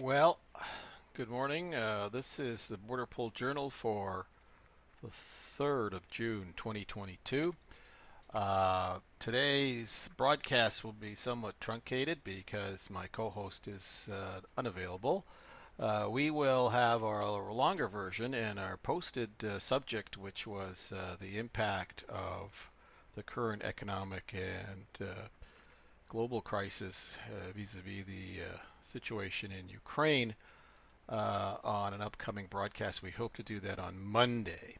Well, good morning. This is the BORDERPOL Journal for the 3rd of June 2022. Today's broadcast will be somewhat truncated because my co-host is unavailable. We will have our longer version and our posted subject, which was the impact of the current economic and global crisis vis-a-vis the situation in Ukraine on an upcoming broadcast. We hope to do that on Monday.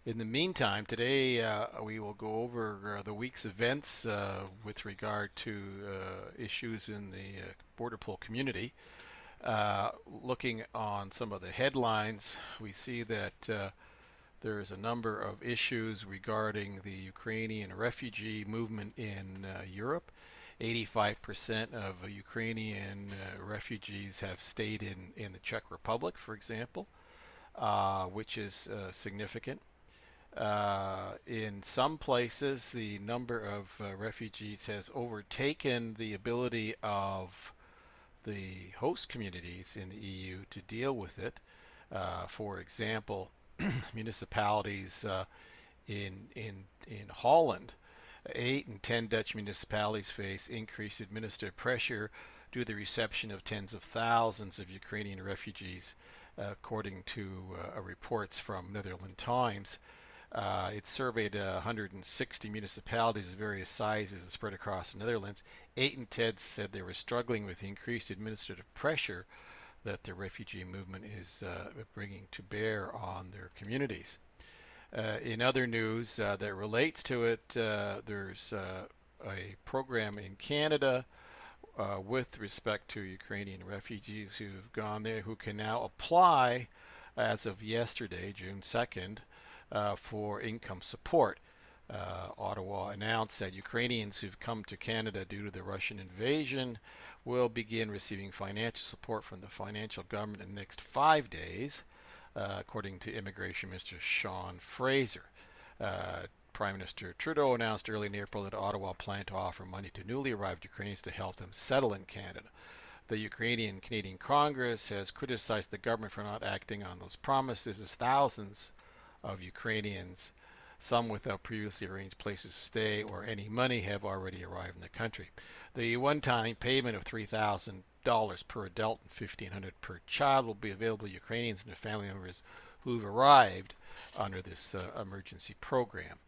In the meantime, today we will go over the week's events with regard to issues in the border poll community. Looking on some of the headlines, we see that there is a number of issues regarding the Ukrainian refugee movement in Europe. 85% of Ukrainian refugees have stayed in the Czech Republic, for example, which is significant. In some places, the number of refugees has overtaken the ability of the host communities in the EU to deal with it. For example, municipalities in Holland, 8 and 10 Dutch municipalities face increased administrative pressure due to the reception of tens of thousands of Ukrainian refugees, according to reports from Netherlands Times. It surveyed 160 municipalities of various sizes and spread across the Netherlands. 8 and 10 said they were struggling with increased administrative pressure that the refugee movement is bringing to bear on their communities. In other news that relates to it, there's a program in Canada with respect to Ukrainian refugees who've gone there who can now apply as of yesterday, June 2nd, for income support. Ottawa announced that Ukrainians who've come to Canada due to the Russian invasion will begin receiving financial support from the financial government in the next 5 days, according to Immigration Minister Sean Fraser. Prime Minister Trudeau announced early in April that Ottawa planned to offer money to newly arrived Ukrainians to help them settle in Canada. The Ukrainian Canadian Congress has criticized the government for not acting on those promises, as thousands of Ukrainians, some without previously arranged places to stay or any money, have already arrived in the country. The one-time payment of $3,000 per adult and $1,500 per child will be available to Ukrainians and their family members who've arrived under this emergency program.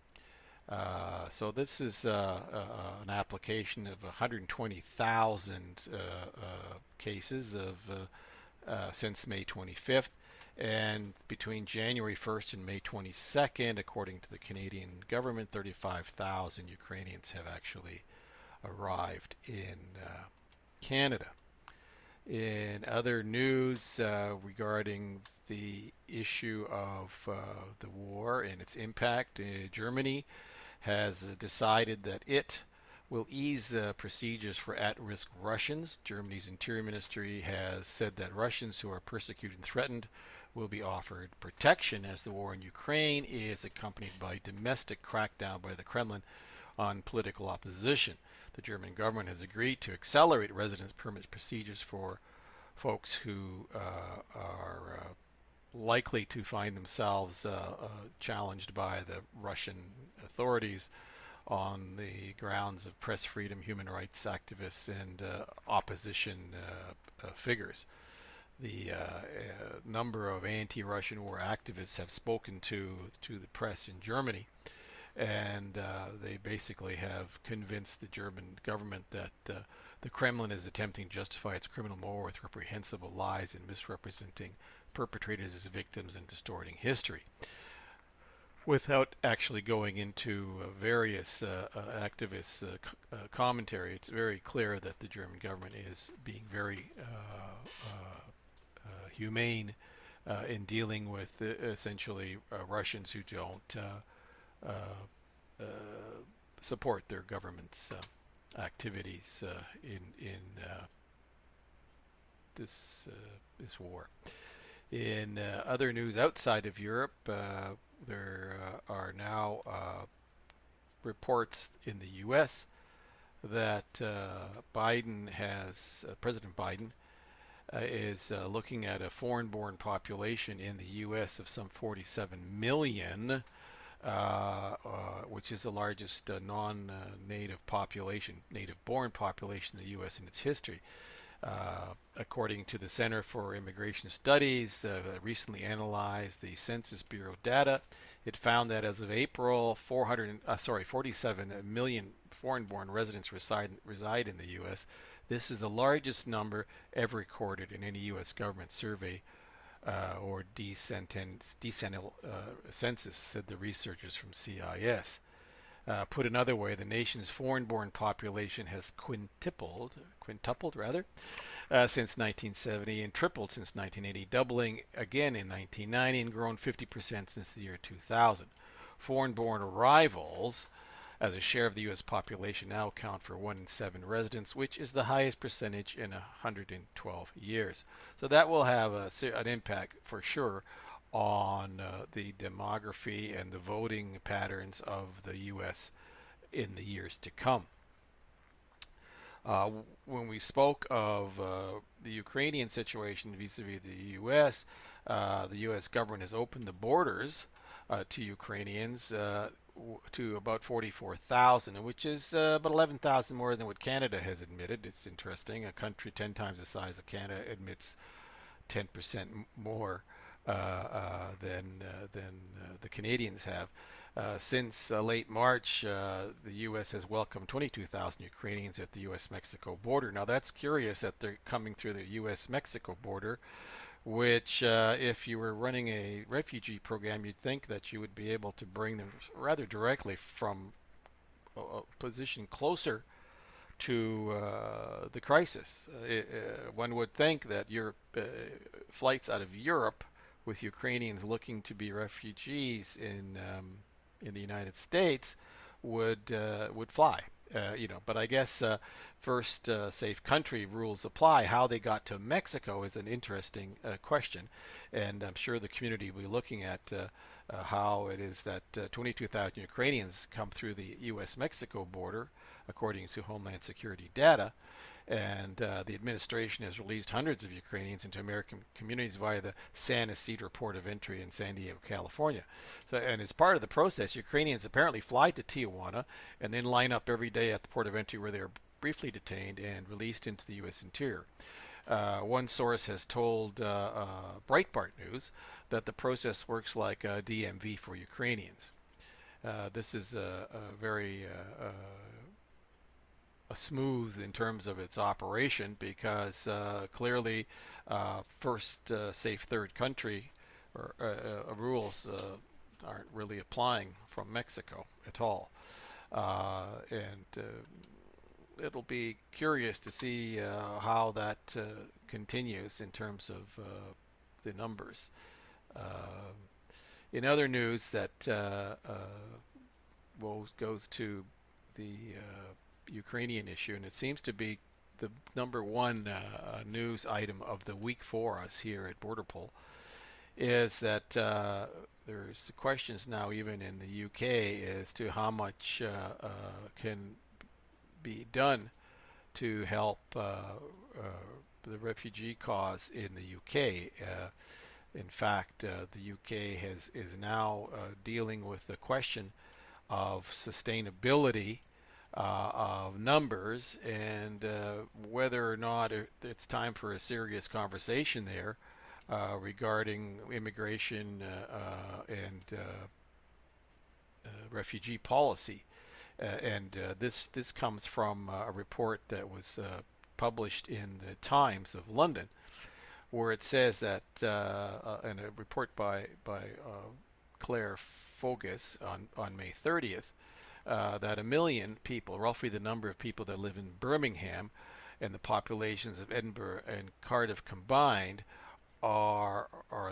So this is an application of 120,000 cases of since May 25th. And between January 1st and May 22nd, according to the Canadian government, 35,000 Ukrainians have actually arrived in Canada. In other news regarding the issue of the war and its impact, Germany has decided that it will ease procedures for at-risk Russians. Germany's Interior Ministry has said that Russians who are persecuted and threatened will be offered protection as the war in Ukraine is accompanied by domestic crackdown by the Kremlin on political opposition. The German government has agreed to accelerate residence permit procedures for folks who are likely to find themselves challenged by the Russian authorities on the grounds of press freedom, human rights activists, and opposition figures. The number of anti-Russian war activists have spoken to the press in Germany, and they basically have convinced the German government that the Kremlin is attempting to justify its criminal war with reprehensible lies and misrepresenting perpetrators as victims and distorting history. Without actually going into various activists' commentary, it's very clear that the German government is being very humane in dealing with essentially Russians who don't uh, support their government's activities in this war. In other news outside of Europe, there are now reports in the U.S. that President Biden is looking at a foreign-born population in the U.S. of some 47 million, which is the largest non-native population, native-born population in the U.S. in its history. According to the Center for Immigration Studies, recently analyzed the Census Bureau data, it found that as of April, 47 million foreign-born residents reside in the U.S. This is the largest number ever recorded in any U.S. government survey or decennial census, said the researchers from CIS. Put another way, the nation's foreign-born population has quintupled rather, since 1970 and tripled since 1980, doubling again in 1990 and grown 50% since the year 2000. Foreign-born arrivals as a share of the U.S. population now account for 1 in 7 residents, which is the highest percentage in 112 years. So that will have an impact for sure on the demography and the voting patterns of the U.S. in the years to come. When we spoke of the Ukrainian situation vis-a-vis the U.S., the U.S. government has opened the borders to Ukrainians to about 44,000, which is about 11,000 more than what Canada has admitted. It's interesting. A country 10 times the size of Canada admits 10% more than the Canadians have. Since late March, the U.S. has welcomed 22,000 Ukrainians at the U.S.-Mexico border. Now that's curious that they're coming through the U.S.-Mexico border, which if you were running a refugee program, you'd think that you would be able to bring them rather directly from a position closer to the crisis. One would think that flights out of Europe with Ukrainians looking to be refugees in the United States would fly. But I guess first safe country rules apply. How they got to Mexico is an interesting question, and I'm sure the community will be looking at how it is that 22,000 Ukrainians come through the U.S.-Mexico border, according to Homeland Security data. And the administration has released hundreds of Ukrainians into American communities via the San Ysidro port of entry in San Diego, California. And as part of the process, Ukrainians apparently fly to Tijuana and then line up every day at the port of entry where they are briefly detained and released into the U.S. interior. One source has told Breitbart News that the process works like a DMV for Ukrainians. This is a very smooth in terms of its operation because clearly first safe third country rules aren't really applying from Mexico at all. And it'll be curious to see how that continues in terms of the numbers. In other news that goes to the Ukrainian issue, and it seems to be the number one news item of the week for us here at BORDERPOL, is that there's questions now even in the UK as to how much can be done to help the refugee cause in the UK. In fact, the UK is now dealing with the question of sustainability of numbers and whether or not it's time for a serious conversation there regarding immigration and refugee policy. And this comes from a report that was published in the Times of London, where it says that, in a report by Claire Fogus on May 30th, that 1 million people, roughly the number of people that live in Birmingham, and the populations of Edinburgh and Cardiff combined, are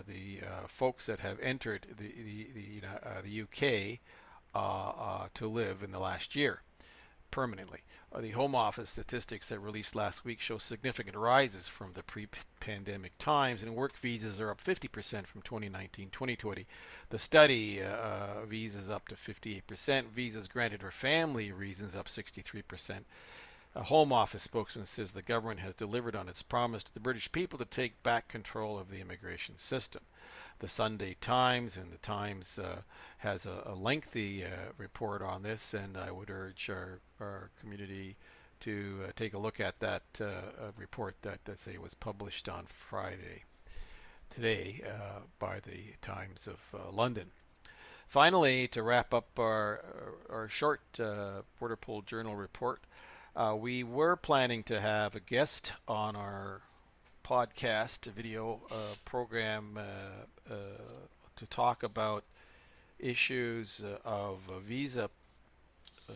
the folks that have entered the UK to live in the last year permanently. The Home Office statistics that released last week show significant rises from the pre-pandemic times, and work visas are up 50% from 2019-2020. The study visas up to 58%, visas granted for family reasons up 63%. A Home Office spokesman says the government has delivered on its promise to the British people to take back control of the immigration system. The Sunday Times and the Times has a lengthy report on this, and I would urge our community to take a look at that report that say was published on Friday today by the Times of London. Finally, to wrap up our short BORDERPOL Journal report, we were planning to have a guest on our podcast video program to talk about issues of visa uh,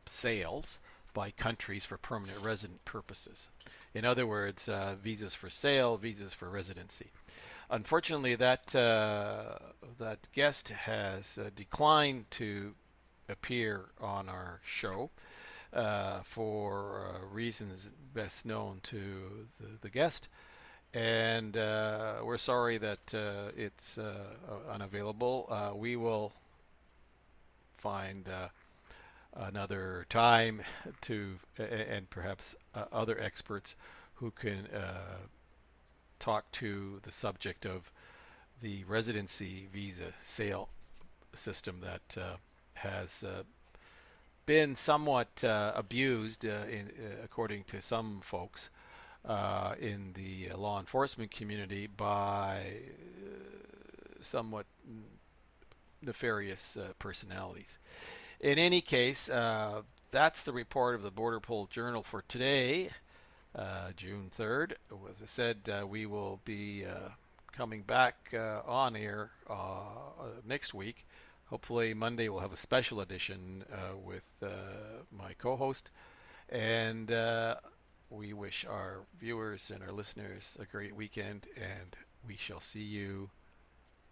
sales by countries for permanent resident purposes. In other words, visas for sale, visas for residency. Unfortunately, that guest has declined to appear on our show for reasons best known to the guest, and we're sorry that it's unavailable. We will find another time to, and perhaps other experts who can talk to the subject of the residency visa sale system that has been somewhat abused, according to some folks in the law enforcement community, by somewhat nefarious personalities. In any case, that's the report of the BORDERPOL Journal for today, June 3rd. As I said, we will be coming back on air next week. Hopefully Monday we'll have a special edition with my co-host, and we wish our viewers and our listeners a great weekend, and we shall see you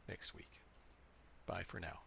next week. Bye for now.